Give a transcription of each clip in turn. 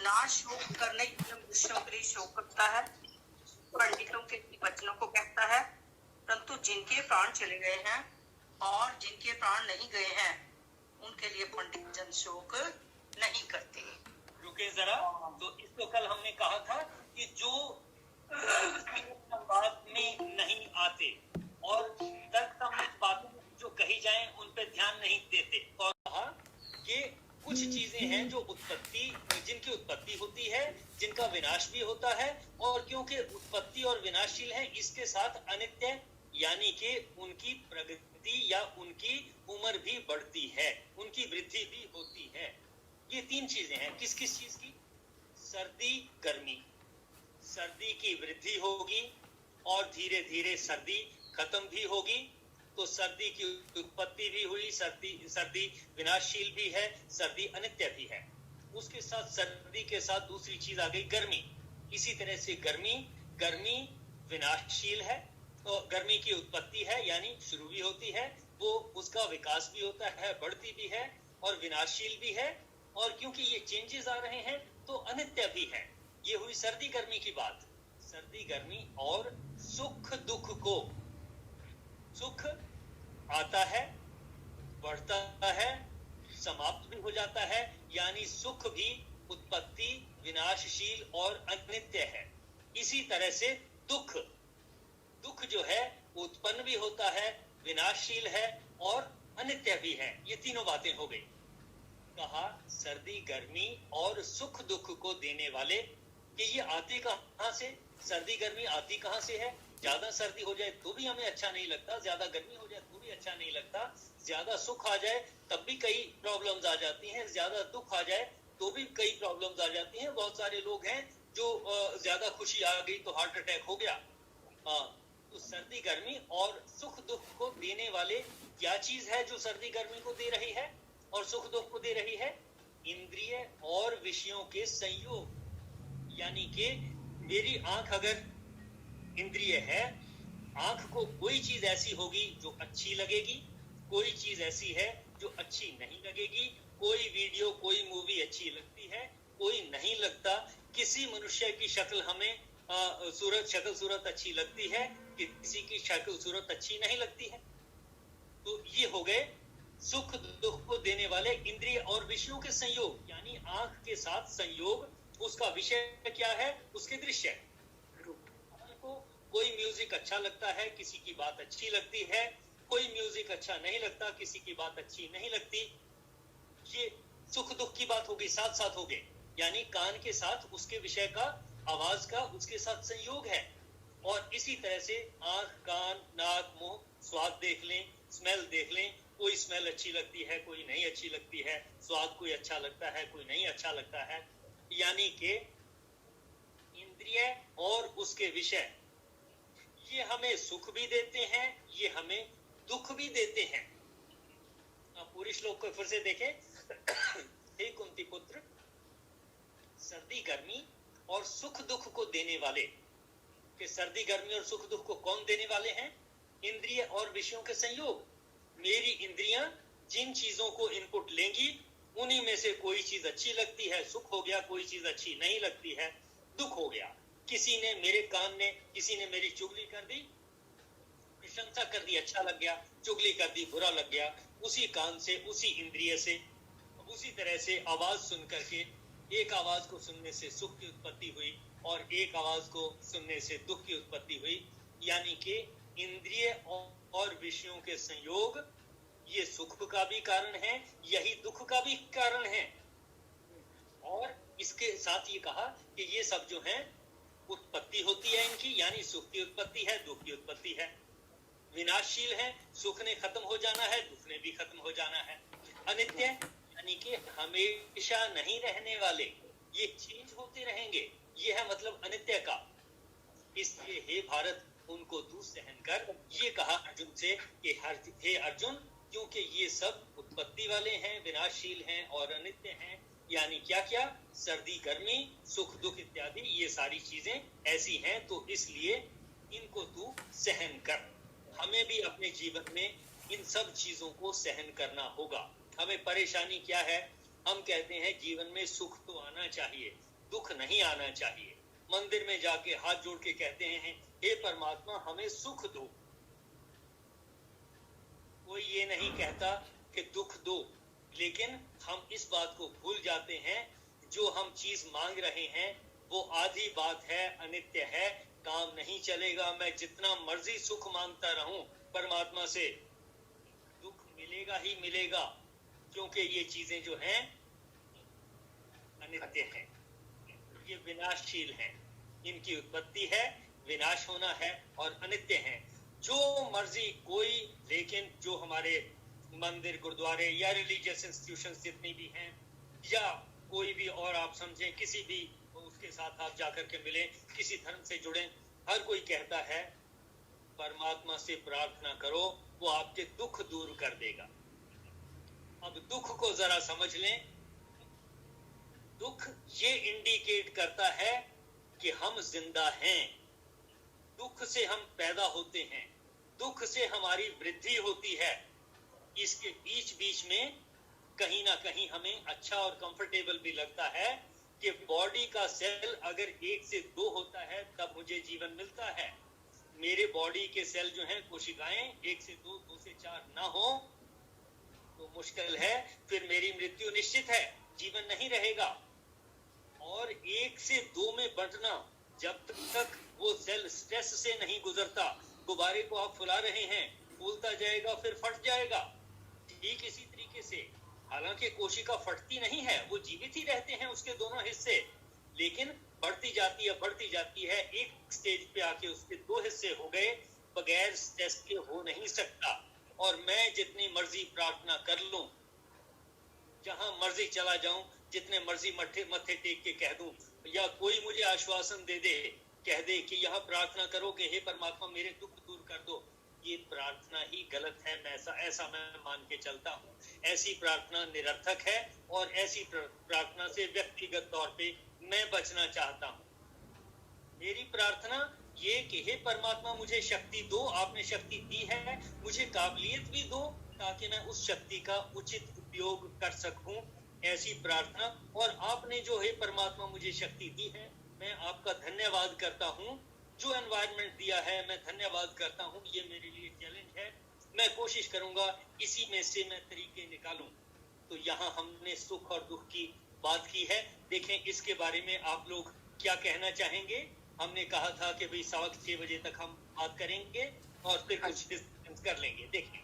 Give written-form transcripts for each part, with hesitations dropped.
ना शोक करने योग्य मनुष्यों के लिए शोक करता है, पंडितों के वचनों को कहता है, परंतु जिनके प्राण चले गए हैं और जिनके प्राण नहीं गए हैं उनके लिए पंडित जन शोक नहीं करते। रुके जरा, तो इसको कल हमने कहा था कि जो संवाद में नहीं आते और तर्क सम्मत बातें जो कही जाएं उन पे ध्यान नहीं देते, और कहा कि कुछ चीजें हैं जो जिनकी उत्पत्ति होती है, जिनका विनाश भी होता है, और क्योंकि उत्पत्ति और विनाशशील है इसके साथ अनित्य यानी कि उनकी प्रगति या उनकी उम्र भी बढ़ती है, उनकी वृद्धि भी होती है। ये तीन चीजें हैं। किस किस चीज की? सर्दी गर्मी। सर्दी की वृद्धि होगी और धीरे धीरे सर्दी खत्म भी होगी, तो सर्दी की उत्पत्ति भी हुई, सर्दी विनाशशील भी है, सर्दी अनित्य भी है। उसके साथ सर्दी के साथ दूसरी चीज आ गई गर्मी। इसी तरह से गर्मी विनाशशील है, तो गर्मी की उत्पत्ति है यानी शुरू भी होती है, वो उसका विकास भी होता है, बढ़ती भी है और विनाशशील भी है, और क्योंकि ये चेंजेस आ रहे हैं तो अनित्य भी है। ये हुई सर्दी गर्मी की बात। सर्दी गर्मी और सुख दुख को, सुख आता है, बढ़ता है, समाप्त भी हो जाता है, यानी सुख भी उत्पत्ति विनाशशील और अनित्य है। इसी तरह से दुख जो है उत्पन्न भी होता है, विनाशशील है और अनित्य भी है। ये तीनों बातें हो गई। कहा सर्दी गर्मी और सुख दुख को देने वाले, कि ये आती कहां से? सर्दी गर्मी आती कहां से है? ज्यादा सर्दी हो जाए तो भी हमें अच्छा नहीं लगता, ज्यादा गर्मी हो जाए तो भी अच्छा नहीं लगता, ज्यादा सुख आ जाए तब भी कई प्रॉब्लम्स आ जाती हैं, ज्यादा दुख आ जाए तो भी कई प्रॉब्लम्स आ जाती हैं। बहुत सारे लोग हैं जो ज्यादा खुशी आ गई तो हार्ट अटैक हो गया। तो सर्दी गर्मी और सुख दुख को देने वाले क्या चीज है जो सर्दी गर्मी को दे रही है और सुख दुख को दे रही है? इंद्रिय और विषयों के संयोग। यानी कि मेरी आंख अगर इंद्रिय है, आंख को कोई चीज ऐसी होगी जो अच्छी लगेगी, कोई चीज ऐसी है जो अच्छी नहीं लगेगी, कोई वीडियो कोई मूवी अच्छी लगती है, कोई नहीं लगता, किसी मनुष्य की शक्ल हमें शक्ल सूरत अच्छी लगती है, किसी की शक्ल सूरत अच्छी नहीं लगती है। तो ये हो गए सुख दुख को देने वाले इंद्रिय और विषयों के संयोग, यानी आंख के साथ संयोग। उसका विषय क्या है? उसके दृश्य। को कोई म्यूजिक अच्छा लगता है, किसी की बात अच्छी लगती है, कोई म्यूजिक अच्छा नहीं लगता, किसी की बात अच्छी नहीं लगती। ये सुख दुख की बात हो गई, साथ साथ हो गए, यानी कान के साथ उसके विषय का, आवाज का उसके साथ संयोग है। और इसी तरह से आंख कान नाक मुंह स्वाद देख लें, स्मेल देख लें, कोई स्मेल अच्छी लगती है, कोई नहीं अच्छी लगती है, स्वाद कोई अच्छा लगता है, कोई नहीं अच्छा लगता है। यानी कि इंद्रिय और उसके विषय ये हमें सुख भी देते हैं, ये हमें दुख भी देते हैं। पूरी श्लोक को फिर से देखें। हे कुंती पुत्र, सर्दी गर्मी और सुख दुख को देने वाले, कि सर्दी गर्मी और सुख दुख को कौन देने वाले हैं? इंद्रिय और विषयों के संयोग। मेरी इंद्रियां जिन चीजों को इनपुट लेंगी उन्हीं में से कोई चीज अच्छी लगती है, सुख हो गया, कोई चीज अच्छी नहीं लगती है, दुख हो गया। किसी ने मेरे कान ने, किसी ने मेरी चुगली कर दी, प्रशंसा कर दी, अच्छा लग गया, चुगली कर दी, बुरा लग गया। उसी कान से, उसी इंद्रिय से, उसी तरह से आवाज सुन करके, एक आवाज को सुनने से सुख की उत्पत्ति हुई और एक आवाज को सुनने से दुख की उत्पत्ति हुई। यानी कि इंद्रिय और विषयों के संयोग ये सुख का भी कारण है, यही दुख का भी कारण है। और इसके साथ ये कहा कि ये सब जो है उत्पत्ति होती है इनकी, यानी सुख की उत्पत्ति है, दुख की उत्पत्ति है। विनाशशील है, सुख ने खत्म हो जाना है, दुख ने भी खत्म हो जाना है। अनित्य यानी कि हमेशा नहीं रहने वाले, ये चेंज होते रहेंगे, ये है मतलब अनित्य का। इसलिए हे भारत, उनको तू सहन कर। ये कहा अर्जुन से कि हे अर्जुन, क्योंकि ये सब उत्पत्ति वाले हैं, विनाशशील हैं और अनित्य हैं। यानी क्या क्या? सर्दी गर्मी सुख दुख इत्यादि ये सारी चीजें ऐसी हैं, तो इसलिए इनको तू सहन कर। हमें भी अपने जीवन में इन सब चीजों को सहन करना होगा। हमें परेशानी क्या है? हम कहते हैं जीवन में सुख तो आना चाहिए, दुख नहीं आना चाहिए। मंदिर में जाके हाथ जोड़ के कहते हैं, हे परमात्मा हमें सुख दो। कोई ये नहीं कहता कि दुख दो, लेकिन हम इस बात को भूल जाते हैं, जो हम चीज मांग रहे हैं वो आधी बात है, अनित्य है, काम नहीं चलेगा। मैं जितना मर्जी सुख मांगता रहूं परमात्मा से, दुख मिलेगा ही मिलेगा, क्योंकि ये चीजें जो हैं अनित्य हैं, ये विनाशशील हैं, इनकी उत्पत्ति है, विनाश होना है और अनित्य हैं। जो मर्जी कोई, लेकिन जो हमारे मंदिर, गुरुद्वारे या रिलीजियस इंस्टीट्यूशंस जितनी भी हैं, या कोई भी और आप समझें किसी भी उसके साथ आप जाकर के मिलें, किसी धर्म से जुड़े, हर कोई कहता है परमात्मा से प्रार्थना करो, वो आपके दुख दूर कर देगा। अब दुख को जरा समझ लें। दुख ये इंडिकेट करता है कि हम जिंदा हैं। दुख से हम पैदा होते हैं, दुख से हमारी वृद्धि होती है। इसके बीच बीच में कहीं ना कहीं हमें अच्छा और कंफर्टेबल भी लगता है कि बॉडी का सेल अगर 1 से 2 होता है तब मुझे जीवन मिलता है। मेरे बॉडी के सेल जो हैं, कोशिकाएं 1 से 2, 2 से 4 ना हो तो मुश्किल है, फिर मेरी मृत्यु निश्चित है, जीवन नहीं रहेगा। और 1 से 2 में बढ़ना, जब तक वो सेल स्ट्रेस से नहीं गुजरता, गुब्बारे को आप फुला रहे हैं, फूलता जाएगा फिर फट जाएगा, ठीक इसी तरीके से। हालांकि कोशिका फटती नहीं है, वो जीवित ही रहते हैं उसके दोनों हिस्से, लेकिन बढ़ती जाती है, एक स्टेज पे आके उसके 2 हिस्से हो गए, बगैर स्ट्रेस के हो नहीं सकता। और मैं जितनी मर्जी प्रार्थना कर लूं, जहां मर्जी चला जाऊं, जितने मर्जी मत्थे टेक के कह दूं, या कोई मुझे आश्वासन दे दे, कह दे कि यह प्रार्थना करो कि हे परमात्मा मेरे दुख दूर कर दो, ये प्रार्थना ही गलत है। मैं ऐसा मैं मान के चलता हूँ। ऐसी प्रार्थना निरर्थक है और ऐसी प्रार्थना से व्यक्तिगत तौर पे मैं बचना चाहता हूँ। मेरी प्रार्थना ये कि हे परमात्मा मुझे शक्ति दो, आपने शक्ति दी है, मुझे काबिलियत भी दो ताकि मैं उस शक्ति का उचित उपयोग कर सकूं, ऐसी प्रार्थना। और आपने जो है परमात्मा मुझे शक्ति दी है, मैं आपका धन्यवाद करता हूँ। जो एनवायरनमेंट दिया है मैं धन्यवाद करता हूँ, ये मेरे लिए चैलेंज है, मैं कोशिश करूंगा इसी में से मैं तरीके निकालूं। तो यहाँ हमने सुख और दुख की बात की है। देखें इसके बारे में आप लोग क्या कहना चाहेंगे। हमने कहा था कि भाई 6:15 बजे तक हम बात करेंगे और फिर कुछ डिस्कशन कर लेंगे। देखें,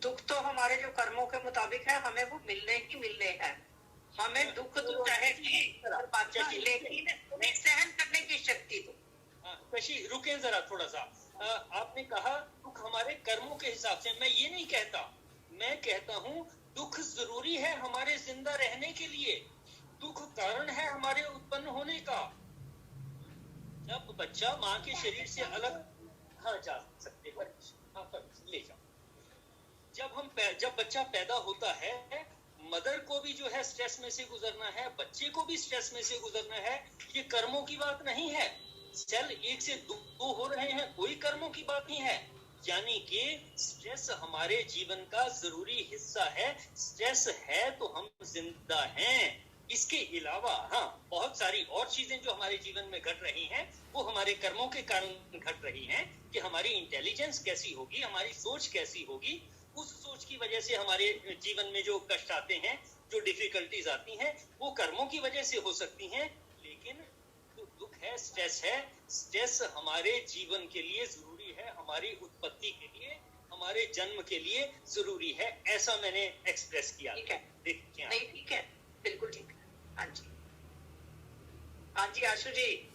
दुख तो हमारे जो कर्मों के मुताबिक है, हमें वो मिलने ही मिलने हैं। हमें दुख तो चाहे लेकिन सहन करने की शक्ति दो। कशी रुके जरा थोड़ा सा। आपने कहा दुख हमारे कर्मों के हिसाब से। मैं ये नहीं कहता, मैं कहता हूँ दुख जरूरी है हमारे जिंदा रहने के लिए। दुख कारण है हमारे उत्पन्न होने का। जब बच्चा माँ के शरीर से अलग, हाँ जा सकते ले जाओ। जब बच्चा पैदा होता है, मदर को भी जो है स्ट्रेस में से गुजरना है, बच्चे को भी स्ट्रेस में से गुजरना है। ये कर्मों की बात नहीं है। सेल 1 से 2 हो रहे हैं, कोई कर्मों की बात नहीं है। यानी कि स्ट्रेस हमारे जीवन का जरूरी हिस्सा है। स्ट्रेस है तो हम जिंदा हैं। इसके अलावा हाँ, बहुत सारी और चीजें जो हमारे जीवन में घट रही हैं, वो हमारे कर्मों के कारण घट रही हैं। कि हमारी इंटेलिजेंस कैसी होगी, हमारी सोच कैसी होगी, उस सोच की वजह से हमारे जीवन में जो कष्ट आते हैं, जो डिफिकल्टीज आती हैं, वो कर्मों की वजह से हो सकती हैं। लेकिन जो दुख है, स्ट्रेस है, स्ट्रेस हमारे जीवन के लिए जरूरी है, हमारी उत्पत्ति के लिए, हमारे जन्म के लिए जरूरी है। ऐसा मैंने एक्सप्रेस किया। ठीक है, देखिए नहीं ठीक है, बिल्कुल ठीक है। हाँ जी, हाँ जी आशु जी।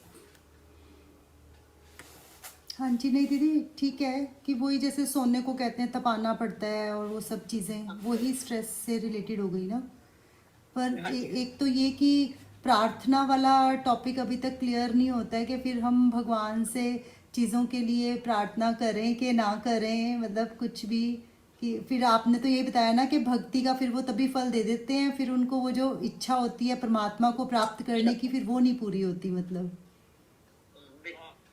हाँ जी, नहीं दीदी ठीक है कि वही जैसे सोने को कहते हैं तपाना पड़ता है और वो सब चीज़ें वही स्ट्रेस से रिलेटेड हो गई ना। पर एक तो ये कि प्रार्थना वाला टॉपिक अभी तक क्लियर नहीं होता है कि फिर हम भगवान से चीज़ों के लिए प्रार्थना करें कि ना करें, मतलब कुछ भी। कि फिर आपने तो ये बताया ना कि भक्ति का फिर वो तभी फल दे देते हैं, फिर उनको वो जो इच्छा होती है परमात्मा को प्राप्त करने की, फिर वो नहीं पूरी होती। मतलब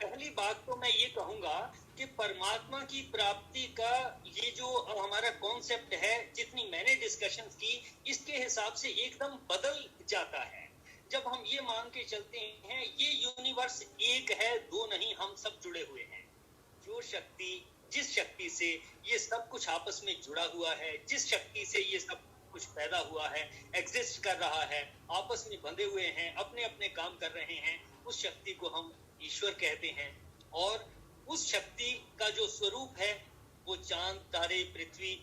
पहली बात तो मैं ये कहूंगा कि परमात्मा की प्राप्ति का ये जो हमारा कॉन्सेप्ट है, जितनी मैंने डिस्कशन की, इसके हिसाब से एकदम बदल जाता है। जब हम ये मान के चलते हैं ये यूनिवर्स एक है, दो नहीं, हम सब जुड़े हुए हैं। जो शक्ति, जिस शक्ति से ये सब कुछ आपस में जुड़ा हुआ है, जिस शक्ति से ये सब कुछ पैदा हुआ है, एग्जिस्ट कर रहा है, आपस में बंधे हुए हैं, अपने अपने काम कर रहे हैं, उस शक्ति को हम ईश्वर कहते हैं। और उस शक्ति का जो स्वरूप है वो चांद, तारे, पृथ्वी,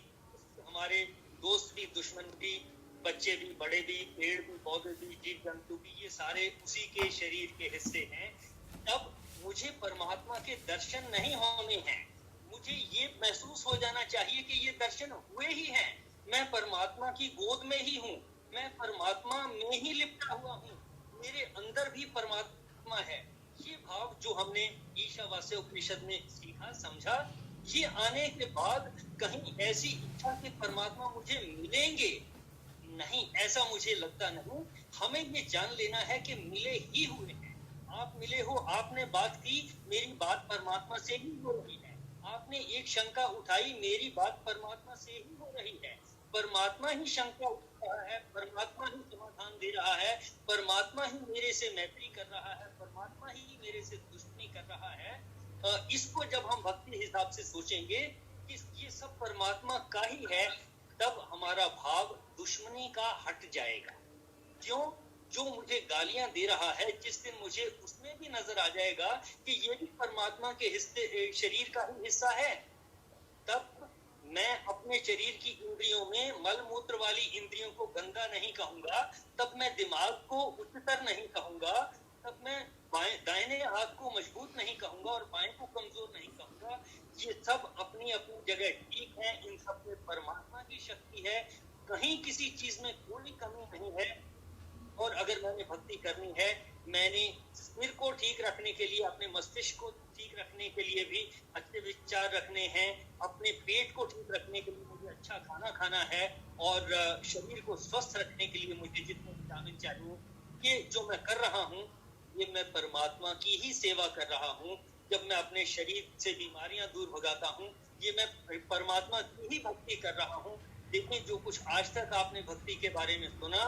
हमारे दोस्त भी, दुश्मन भी, बच्चे भी, बड़े भी, पेड़ भी, पौधे भी, जीव जंतु भी, ये सारे उसी के शरीर के हिस्से हैं। तब मुझे परमात्मा के दर्शन नहीं होने हैं, मुझे ये महसूस हो जाना चाहिए कि ये दर्शन हुए ही हैं, मैं परमात्मा की गोद में ही हूँ, मैं परमात्मा में ही लिपटा हुआ हूँ, मेरे अंदर भी परमात्मा है। ये भाव जो हमने ईशावास्य उपनिषद में सीखा, समझा, ये आने के बाद कहीं ऐसी इच्छा कि परमात्मा मुझे मिलेंगे, नहीं, ऐसा मुझे लगता नहीं। हमें ये जान लेना है कि मिले ही हुए हैं। आप मिले हो, आपने बात की, मेरी बात परमात्मा से ही हो रही है। आपने एक शंका उठाई, मेरी बात परमात्मा से ही हो रही है। परमात्मा ही शंका उठा रहा है, परमात्मा ही समाधान दे रहा है, परमात्मा ही मेरे से मैत्री कर रहा है, परमात्मा ही मेरे से दुश्मनी कर रहा है। इसको जब हम भक्ति हिसाब से सोचेंगे कि ये सब परमात्मा का ही है, तब हमारा भाव दुश्मनी का हट जाएगा। क्यों? जो मुझे गालियां दे रहा है, जिस दिन मुझे उसमें भी नजर आ जाएगा कि ये भी परमात्मा के हिस्से, शरीर का ही हिस्सा है, तब मैं अपने शरीर की इंद्रियों में मल मूत्र वाली इंद्रियों को गंदा नहीं कहूंगा, तब मैं दिमाग को उच्चतर नहीं कहूंगा, तब मैं दाहिने हाथ को मजबूत नहीं कहूंगा और बाएं को कमजोर नहीं कहूंगा। ये सब अपनी अपनी जगह ठीक है, इन सब में परमात्मा की शक्ति है, कहीं किसी चीज में कोई कमी नहीं है। और अगर मैंने भक्ति करनी है, मैंने सिर को ठीक रखने के लिए, अपने मस्तिष्क को ठीक रखने के लिए भी अच्छे विचार रखने हैं, अपने पेट को ठीक रखने के लिए मुझे अच्छा खाना खाना है, और शरीर को स्वस्थ रखने के लिए मुझे जितने विटामिन चाहिए, ये जो मैं कर रहा हूँ, ये मैं परमात्मा की ही सेवा कर रहा हूँ। जब मैं अपने शरीर से बीमारियां दूर भगाता हूँ, ये मैं परमात्मा की ही भक्ति कर रहा हूँ। देखिए, जो कुछ आज तक आपने भक्ति के बारे में सुना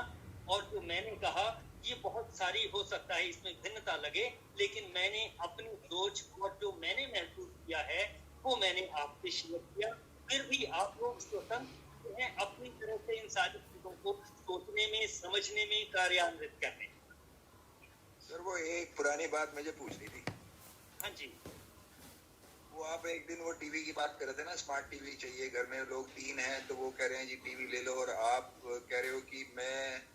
और जो मैंने कहा, ये बहुत सारी हो सकता है इसमें भिन्नता लगे, लेकिन मैंने अपनी सोच और जो मैंने महसूस किया है वो मैंने आपसे शेयर किया। फिर भी आप लोग स्वतंत्र हैं अपनी तरह से इन सारी चीजों को सोचने में, समझने में, कार्यान्वित करने में। सर, वो एक पुरानी बात मुझे पूछनी थी। हाँ जी। वो आप एक दिन वो टीवी की बात कर रहे थे ना, स्मार्ट टीवी चाहिए, घर में लोग 3 हैं, तो वो कह रहे हैं जी टीवी ले लो, और आप कह रहे हो कि मैं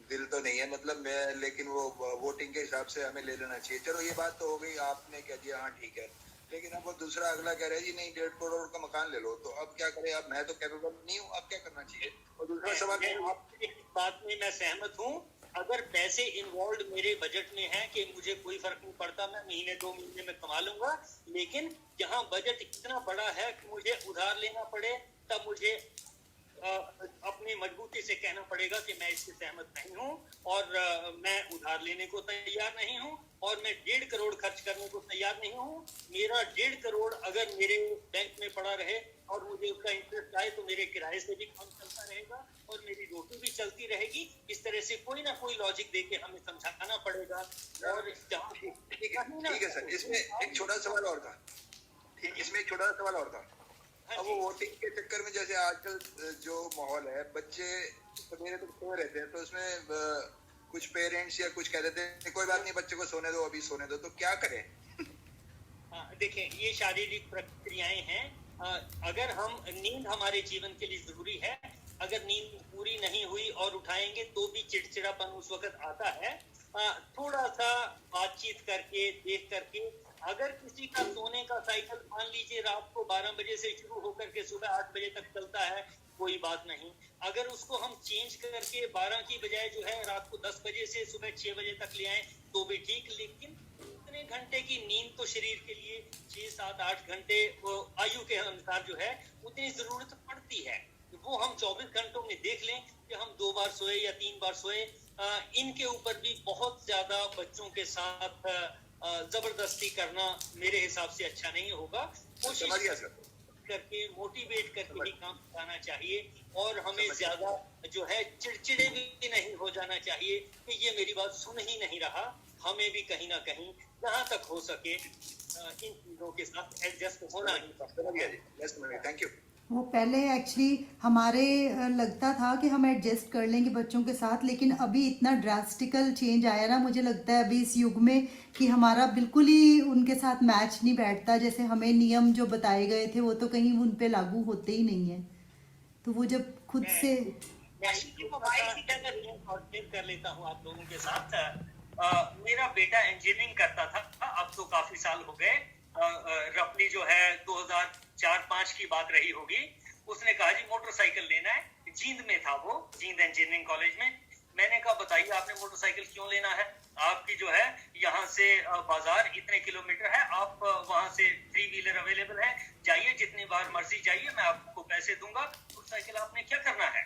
दिल तो नहीं है, मतलब मैं, लेकिन वो वोटिंग के हिसाब से हमें ले लेना चाहिए। चलो ये बात तो हो गई, आपने कह दिया हाँ ठीक है, लेकिन अब वो दूसरा अगला कह रहा है जी नहीं 1.5 करोड़ का मकान ले लो, तो अब क्या करें? अब मैं तो कैपेबल नहीं हूँ, अब क्या करना चाहिए? और दूसरा सवाल, आपकी बात में मैं सहमत हूँ। अगर पैसे इन्वॉल्व मेरे बजट में है कि मुझे कोई फर्क नहीं पड़ता, मैं महीने 2 महीने में कमा लूंगा, लेकिन जहाँ बजट इतना बड़ा है कि मुझे उधार लेना पड़े, तब मुझे अपनी मजबूती से कहना पड़ेगा कि मैं इससे सहमत नहीं हूँ, और मैं उधार लेने को तैयार नहीं हूँ, और मैं 1.5 करोड़ खर्च करने को तैयार नहीं हूँ। मेरा 1.5 करोड़ अगर मेरे बैंक में पड़ा रहे और मुझे उसका इंटरेस्ट आए, तो मेरे किराए से भी काम चलता रहेगा और मेरी रोटी भी चलती रहेगी। इस तरह से कोई ना कोई लॉजिक देके हमें समझाना पड़ेगा। और ठीक है सर, इसमें एक छोटा सवाल और था। इसमें एक छोटा सवाल और था। अब वो वोटिंग के चक्कर में, जैसे आजकल जो माहौल है, बच्चे सवेरे तक सो रहते हैं, तो उसमें कुछ पेरेंट्स या कुछ कह देते हैं कोई बात नहीं, बच्चे को सोने दो, अभी सोने दो, तो क्या करें? देखिए, ये शारीरिक प्रक्रियाएं हैं। अगर हम, नींद हमारे जीवन के लिए जरूरी है, अगर नींद पूरी नहीं हुई और उठाएंगे तो भी चिड़चिड़ापन उस वक्त आता है। थोड़ा सा बातचीत करके, देख करके, अगर किसी का सोने का साइकिल मान लीजिए रात को 12 बजे से शुरू होकर के सुबह 8 बजे तक चलता है, कोई बात नहीं। अगर उसको हम चेंज करके 12 की बजाय जो है रात को 10 बजे से सुबह 6 बजे तक ले आए तो भी ठीक, लेकिन इतने घंटे की नींद तो शरीर के लिए 6, 7, 8 घंटे आयु के अनुसार जो है उतनी जरूरत पड़ती है। वो हम 24 घंटों में देख लें कि हम 2 बार सोए या 3 बार सोए, इनके ऊपर भी बहुत ज्यादा बच्चों के साथ जबरदस्ती करना मेरे हिसाब से अच्छा नहीं होगा। समझ गया सर। करके, मोटिवेट करके ही काम कराना चाहिए, और हमें ज्यादा जो है चिड़चिड़े भी नहीं हो जाना चाहिए कि ये मेरी बात सुन ही नहीं रहा। हमें भी कहीं ना कहीं जहां तक हो सके इन चीजों के साथ एडजस्ट होना ही पड़ता। Thank you. वो पहले एक्चुअली हमारे लगता था कि हम एडजस्ट कर लेंगे बच्चों के साथ, लेकिन अभी इतना ड्रास्टिकल चेंज आया ना, मुझे लगता है अभी इस युग में कि हमारा बिल्कुल ही उनके साथ मैच नहीं बैठता। जैसे हमें नियम जो बताए गए थे वो तो कहीं उन पे लागू होते ही नहीं है। तो वो जब खुद से कर लेता हूँ आप लोगों के साथ। मेरा बेटा इंजीनियरिंग करता था, अब तो काफी साल हो गए, रफली जो है 2004-5 की बात रही होगी। उसने कहा जी मोटरसाइकिल लेना है, जींद में था वो, जींद इंजीनियरिंग कॉलेज में। मैंने कहा बताइए आपने मोटरसाइकिल क्यों लेना है, आपकी जो है यहाँ से बाजार इतने किलोमीटर है, आप वहां से 3 व्हीलर अवेलेबल है, जाइए जितनी बार मर्जी जाइए, मैं आपको पैसे दूंगा, मोटरसाइकिल आपने क्या करना है।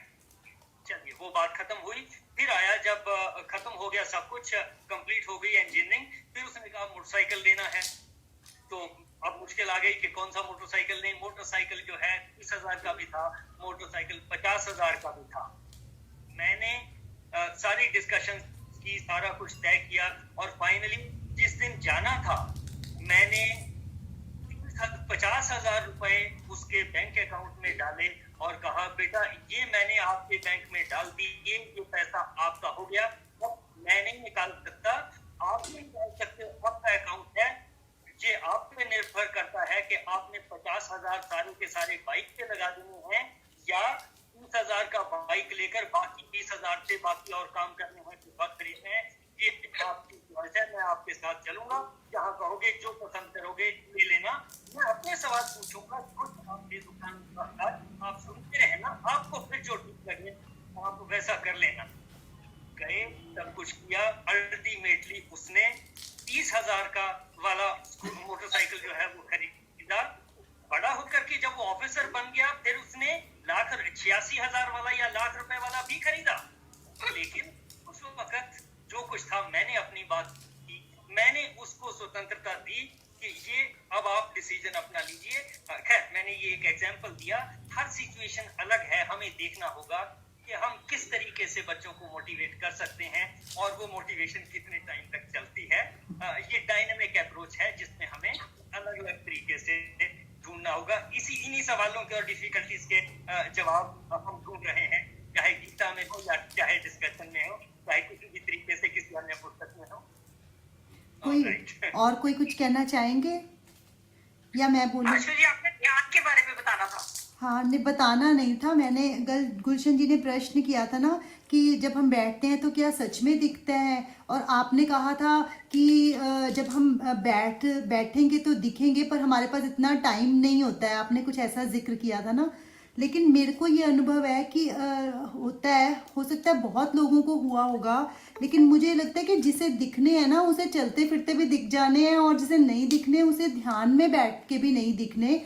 चलिए वो बात खत्म हुई। फिर आया जब खत्म हो गया सब कुछ, कंप्लीट हो गई इंजीनियरिंग, फिर उसने कहा मोटरसाइकिल लेना है। तो अब मुश्किल आ गई कि कौन सा मोटरसाइकिल नहीं। मोटरसाइकिल जो है 30,000 का भी था, मोटरसाइकिल 50,000 का भी था। मैंने सारी डिस्कशन की, सारा कुछ तय किया, और फाइनली जिस दिन जाना था मैंने 50,000 रुपए उसके बैंक अकाउंट में डाले और कहा बेटा ये मैंने आपके बैंक में डाल दिए, ये पैसा आपका हो गया, अब मैं नहीं निकाल सकता, आप नहीं निकाल सकते, आपका अकाउंट है, ये आप पे निर्भर करता है कि आपने 50,000 सारे के सारे बाइक पे लगा देने हैं या 30,000 का बाइक लेकर बाकी 20,000 से बाकी और काम करने हैं, बात खरीदने हैं। ये आपकी चॉइस है, मैं आपके साथ चलूंगा, जहाँ कहोगे जो पसंद करोगे ले लेना। मैं अपने सवाल पूछूंगा, आपकी दुकान का आप सुनते रहे ना, आपको फिर जो ठीक लगे आप वैसा कर लेना। गए, सब कुछ किया, अल्टीमेटली उसने 30,000 का वाला मोटरसाइकिल जो है वो खरीदा। बड़ा होकर के जब वो ऑफिसर बन गया फिर उसने 86,000 वाला या लाख रुपए वाला भी खरीदा। लेकिन उस वक्त जो कुछ था मैंने अपनी बात की, मैंने उसको स्वतंत्रता दी कि ये अब आप डिसीजन अपना लीजिए। खैर मैंने ये एक एग्जांपल दिया, हर सिचुएशन अलग है, हमें देखना होगा कि हम किस तरीके से बच्चों को मोटिवेट कर सकते हैं और वो मोटिवेशन कितने टाइम तक चलती है। ये डायनामिक अप्रोच है जिसमें हमें अलग अलग तरीके से ढूंढना होगा। इन्हीं सवालों के और डिफिकल्टीज के जवाब हम ढूंढ रहे हैं, चाहे गीता में हो या चाहे डिस्कशन में हो, चाहे किसी भी तरीके से किसी अन्य पुस्तक में हो। कोई और कोई कुछ कहना चाहेंगे या मैं बोलूं? जी आपने ध्यान के बारे में बताना था। हाँ, नहीं बताना नहीं था मैंने। गुलशन जी ने प्रश्न किया था ना कि जब हम बैठते हैं तो क्या सच में दिखता है, और आपने कहा था कि जब हम बैठेंगे तो दिखेंगे, पर हमारे पास इतना टाइम नहीं होता है, आपने कुछ ऐसा जिक्र किया था ना। लेकिन मेरे को ये अनुभव है कि होता है, हो सकता है बहुत लोगों को हुआ होगा, लेकिन मुझे लगता है कि जिसे दिखने हैं ना उसे चलते फिरते भी दिख जाने हैं, और जिसे नहीं दिखने उसे ध्यान में बैठ के भी नहीं दिखने।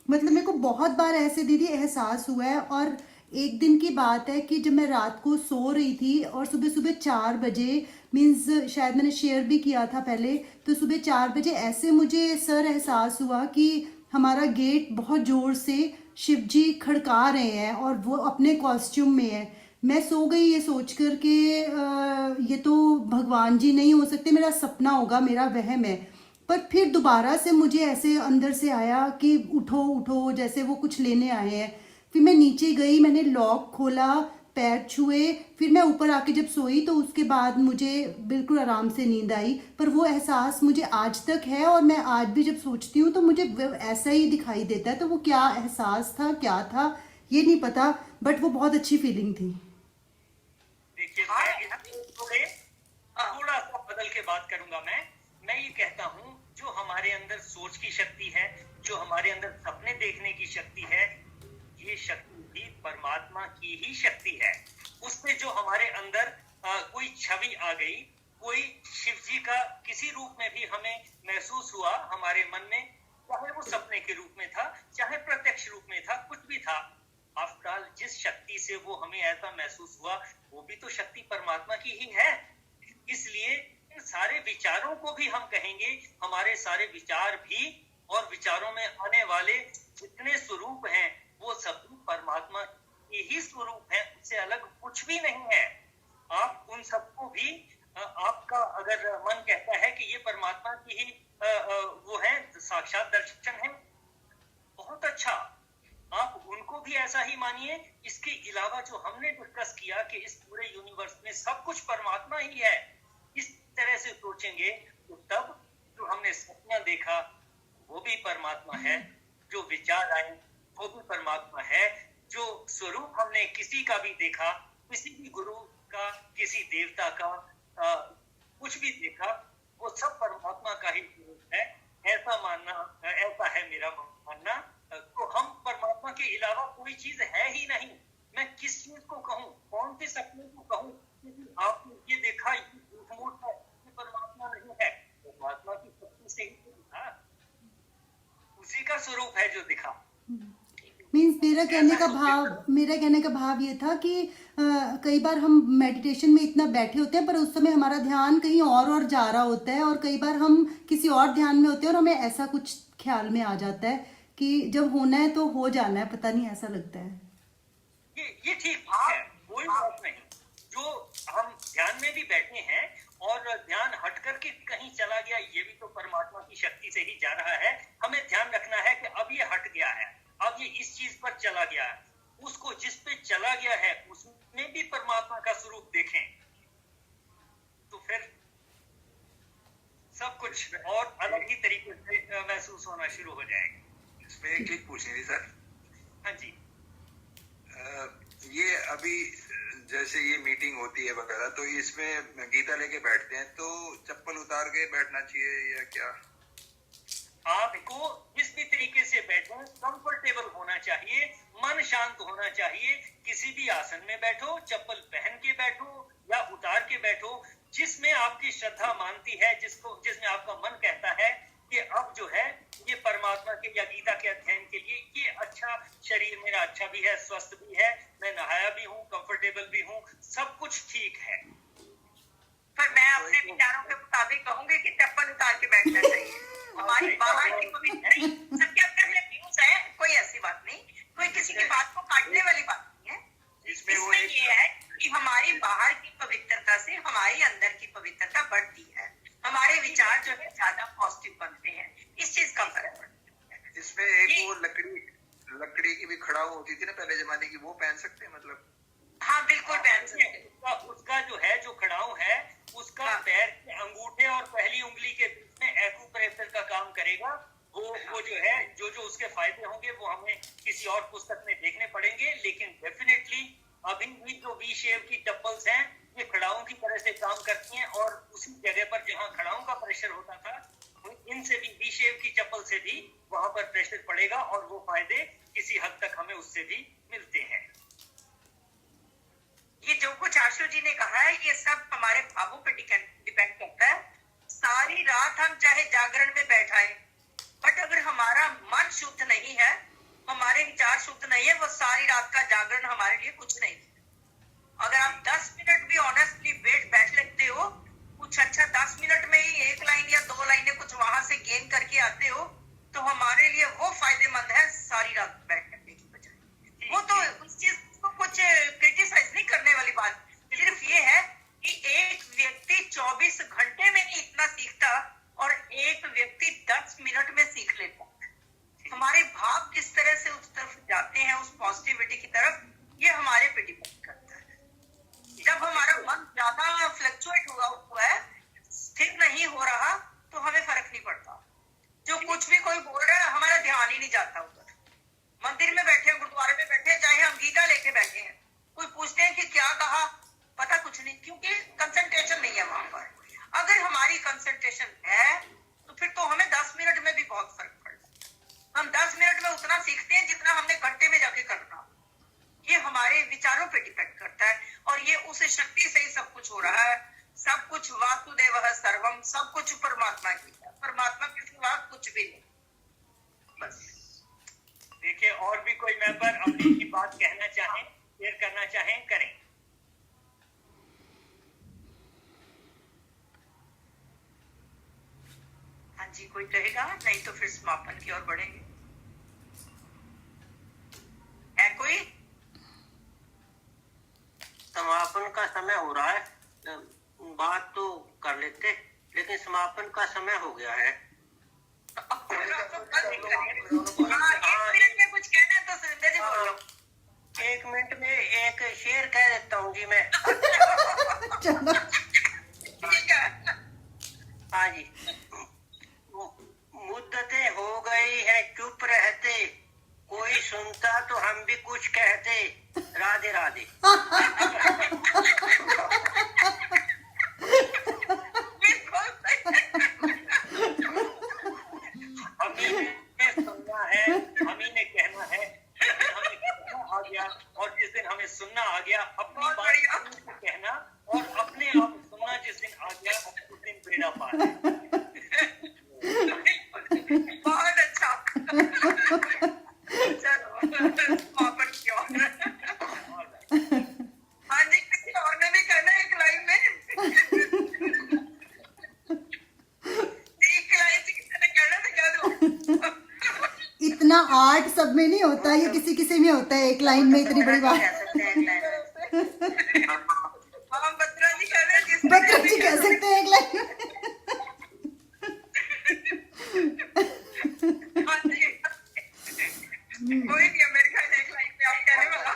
मतलब मेरे को बहुत बार ऐसे दीदी एहसास हुआ है। और एक दिन की बात है कि जब मैं रात को सो रही थी और सुबह सुबह 4 बजे, मीन्स शायद मैंने शेयर भी किया था पहले, तो सुबह 4 बजे ऐसे मुझे सर एहसास हुआ कि हमारा गेट बहुत ज़ोर से शिव जी खड़का रहे हैं और वो अपने कॉस्ट्यूम में है। मैं सो गई ये सोच कर के ये तो भगवान जी नहीं हो सकते, मेरा सपना होगा, मेरा वहम है। पर फिर दोबारा से मुझे ऐसे अंदर से आया कि उठो उठो, जैसे वो कुछ लेने आए हैं। फिर मैं नीचे गई, मैंने लॉक खोला, पैर छुए, फिर मैं ऊपर आके जब सोई तो उसके बाद मुझे बिल्कुल आराम से नींद आई। पर वो एहसास मुझे आज तक है, और मैं आज भी जब सोचती हूँ तो मुझे ऐसा ही दिखाई देता है। तो वो क्या एहसास था, क्या था ये नहीं पता, बट वो बहुत अच्छी फीलिंग थी। देखिए थोड़ा सा बदल के बात करूंगा। मैं ये कहता हूँ जो हमारे अंदर सोच की शक्ति है, जो हमारे अंदर सपने देखने की शक्ति है, ये शक्ति भी परमात्मा की ही शक्ति है। उससे जो हमारे अंदर कोई छवि आ गई, कोई शिव जी का किसी रूप में भी हमें महसूस हुआ हमारे मन में, चाहे वो सपने के रूप में था, चाहे प्रत्यक्ष रूप में था, कुछ भी था, आफ्टर ऑल जिस शक्ति से वो हमें ऐसा महसूस हुआ वो भी तो शक्ति परमात्मा की ही है। इसलिए इन सारे विचारों को भी हम कहेंगे, हमारे सारे विचार भी और विचारों में आने वाले जितने स्वरूप हैं वो सब परमात्मा के ही स्वरूप हैं, उससे अलग कुछ भी नहीं है। आप उन सबको भी आपका अगर मन कहता है कि ये परमात्मा की ही वो है, साक्षात दर्शन है, बहुत अच्छा, आप उनको भी ऐसा ही मानिए। इसके अलावा जो हमने डिस्कस किया कि इस पूरे यूनिवर्स में सब कुछ परमात्मा ही है, इस तरह से सोचेंगे तो तब जो हमने सपना देखा वो भी परमात्मा है, जो विचार आए वो भी परमात्मा है, जो स्वरूप हमने किसी का भी देखा, किसी भी गुरु का, किसी देवता का, कुछ भी देखा, वो सब परमात्मा का ही स्वरूप है, ऐसा मानना, ऐसा है मेरा मानना। तो हम परमात्मा के अलावा कोई चीज है ही नहीं। मैं किस चीज को कहूँ, कौन से सपने को कहूँ, क्योंकि आपने ये देखा, ये झूठ मूठ है, ये परमात्मा नहीं है, परमात्मा की शक्ति से ही तो दिखा, उसी का स्वरूप है जो दिखा। मीन्स मेरा कहने का भाव ये था कि कई बार हम मेडिटेशन में इतना बैठे होते हैं पर उस समय हमारा ध्यान कहीं और जा रहा होता है, और कई बार हम किसी और ध्यान में होते हैं और हमें ऐसा कुछ ख्याल में आ जाता है कि जब होना है तो हो जाना है, पता नहीं, ऐसा लगता है। ये ठीक है, कोई बात नहीं। जो हम ध्यान में भी बैठे हैं और ध्यान हट करके कहीं चला गया, ये भी तो परमात्मा की शक्ति से ही जा रहा है। हमें ध्यान रखना है कि अब ये हट गया है, अब ये इस चीज पर चला गया है, उसको जिस पे चला गया है उसमें भी परमात्मा का स्वरूप देखें, तो फिर सब कुछ और अलग ही तरीके से महसूस होना शुरू हो जाएगा। इसमें एक चीज पूछनी थी सर। हाँ जी। ये अभी जैसे ये मीटिंग होती है वगैरह, तो इसमें गीता लेके बैठते हैं तो चप्पल उतार के बैठना चाहिए या क्या? आपको जिस भी तरीके से बैठो, कंफर्टेबल होना चाहिए, मन शांत होना चाहिए। किसी भी आसन में बैठो, चप्पल पहन के बैठो या उतार के बैठो, जिसमें आपकी श्रद्धा मानती है, जिसमें आपका मन कहता है कि अब जो है ये परमात्मा के या गीता के अध्ययन के लिए ये अच्छा, शरीर मेरा अच्छा भी है, स्वस्थ भी है, मैं नहाया भी हूँ, कंफर्टेबल भी हूँ, सब कुछ ठीक है। पर मैं अपने विचारों के मुताबिक कहूंगी कि चप्पल उतार के बैठना चाहिए। हमारी बाहर की पवित्र, सबके अपने अपने व्यूज है, कोई ऐसी बात नहीं, कोई किसी की बात को काटने वाली बात नहीं है। इसमें ये है कि हमारी बाहर की पवित्रता से हमारी अंदर की पवित्रता बढ़ती है, हमारे विचार जो है ज्यादा पॉजिटिव बनते हैं, इस चीज का फर्क पड़ता है। इसमें एक वो लकड़ी की भी खड़ाऊ होती थी ना पहले जमाने की, वो पहन सकते हैं मतलब? हाँ बिल्कुल पहन सकते हैं। उसका जो है, जो खड़ाऊ है, उसका पैर के अंगूठे और पहली उंगली के बीच में एक्यूप्रेशर का काम करेगा। वो जो है, जो उसके फायदे होंगे वो हमें किसी और पुस्तक में देखने पड़ेंगे, लेकिन डेफिनेटली अभी भी जो वी शेप की चप्पल्स हैं ये खड़ाऊ की तरह से काम करती हैं, और उसी जगह पर जहाँ खड़ाऊ का प्रेशर होता था, इनसे भी वी शेप की चप्पल से भी वहां पर प्रेशर पड़ेगा, और वो फायदे किसी हद तक हमें उससे भी मिलते हैं। ये जो कुछ आशु जी ने कहा है ये सब हमारे भावों पर डिपेंड करता है। सारी रात हम चाहे जागरण में बैठाएं, बट अगर हमारा मन शुद्ध नहीं है, हमारे विचार शुद्ध नहीं है, वो सारी रात का जागरण हमारे लिए कुछ नहीं। अगर आप 10 मिनट भी ऑनेस्टली बैठ लेते हो, कुछ अच्छा 10 मिनट में ही एक लाइन या 2 लाइनें कुछ वहां से गेन करके आते हो, तो हमारे लिए वो फायदेमंद है सारी रात बैठ करने की बजाय। वो तो उस चीज को कुछ क्रिटिसाइज नहीं करने वाली बात, सिर्फ ये है कि एक व्यक्ति 24 घंटे में नहीं इतना सीखता और एक व्यक्ति 10 मिनट में सीख लेता। हमारे भाव किस तरह से उस तरफ जाते हैं, उस पॉजिटिविटी की तरफ, ये हमारे पे डिपेंड करता है। जब हमारा मन ज्यादा फ्लक्चुएट हुआ है, स्थिर नहीं हो रहा, तो हमें फर्क नहीं पड़ता। जो कुछ भी कोई बोल रहा है हमारा ध्यान ही नहीं जाता उधर। मंदिर में बैठे, गुरुद्वारे में बैठे, चाहे हम गीता लेके बैठे हैं, कोई पूछते हैं कि क्या कहा, पता कुछ नहीं, क्योंकि कंसंट्रेशन नहीं है वहां पर। अगर हमारी कंसंट्रेशन है तो फिर तो हमें 10 मिनट में भी बहुत फर्क पड़ता है। हम 10 मिनट में उतना सीखते हैं जितना हमने घंटे में जाके करना। ये हमारे विचारों पे डिपेंड करता है, और ये उस शक्ति से ही सब कुछ हो रहा है। सब कुछ वासुदेवः सर्वम, सब कुछ परमात्मा की है, परमात्मा के सिवा कुछ भी नहीं। बस देखिए, और भी कोई मेंबर अपनी की बात कहना चाहें, शेयर करना चाहें, करें। हाँ जी, कोई कहेगा? नहीं तो फिर समापन की ओर बढ़ेंगे। बात तो कर लेते, लेकिन समापन का समय हो गया है। कुछ कहना है तो सुनिंदर जी बोलो। 1 मिनट में एक शेर कह देता हूँ जी मैं। चलो ठीक है। हाँ जी। मुद्दतें हो गई है चुप रहते, कोई सुनता तो हम भी कुछ कहते। राधे राधे। हमी ने सुनना है, हमी ने कहना है। हमें कहना आ गया, और जिस दिन हमें सुनना आ गया, अपनी बहुत बात बढ़िया। को कहना और अपने आप सुनना जिस दिन आ गया, उस दिन बेड़ा पार है। बहुत अच्छा। चलो समापन की ओर। हाँ जी, किसी और ने भी कहना है एक लाइन में। एक लाइन से किसी ने कहना था, क्या दूं? इतना आर्ट सब में नहीं होता, ये किसी किसी में होता है, एक लाइन में इतनी बड़ी बात। कह सकते हैं एक लाइन में। हाँ, बत्रा जी कह रहे हैं जिसने बकरा जी कह सकते हैं एक लाइन में। हाँ जी। कोई नहीं है मेरे ख्याल एक लाइन में आप कहने वाला।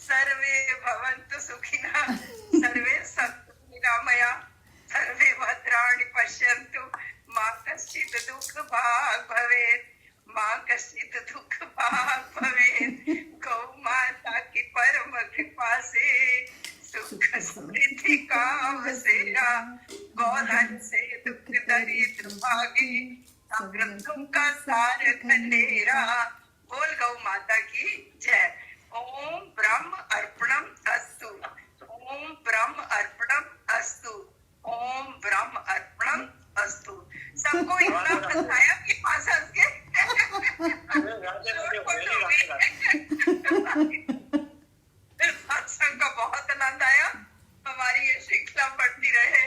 सर्वे भवन्तु सुखिनः, सर्वे सन्तु निरामया, सर्वे भद्राणि पश्यन्तु, मा कश्चित् दुःखभाग् भवेत्, मा कश्चित् दुःखभाग् भवेत्। गौ माता की परम कृपा से सुख समृद्धि का बसेरा, गोधन से दुख दरिद्र भागे, समृद्धों का सार खंडेरा। बोल गौ माता की जय। ओम ब्रह्म अर्पणम अस्तु, ओम ब्रह्म अर्पणम अस्तु, ओम ब्रह्म अर्पणम अस्तु। सबको इतना बताया कि पास हंस के सत्संग का बहुत आनंद आया। हमारी ये श्रृंखला बढ़ती रहे।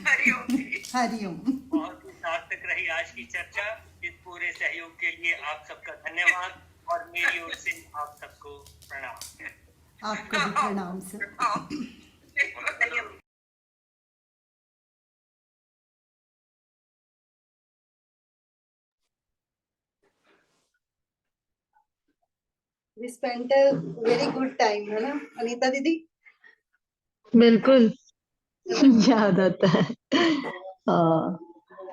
हरिओम जी। हरिओम। बहुत ही सार्थक रही आज की चर्चा। इस पूरे सहयोग के लिए आप सबका धन्यवाद, और मेरी ओर से आप सबको प्रणाम। आपको भी प्रणाम sir. We spent a very good time, है ना अनीता दीदी? बिल्कुल याद आता है। हाँ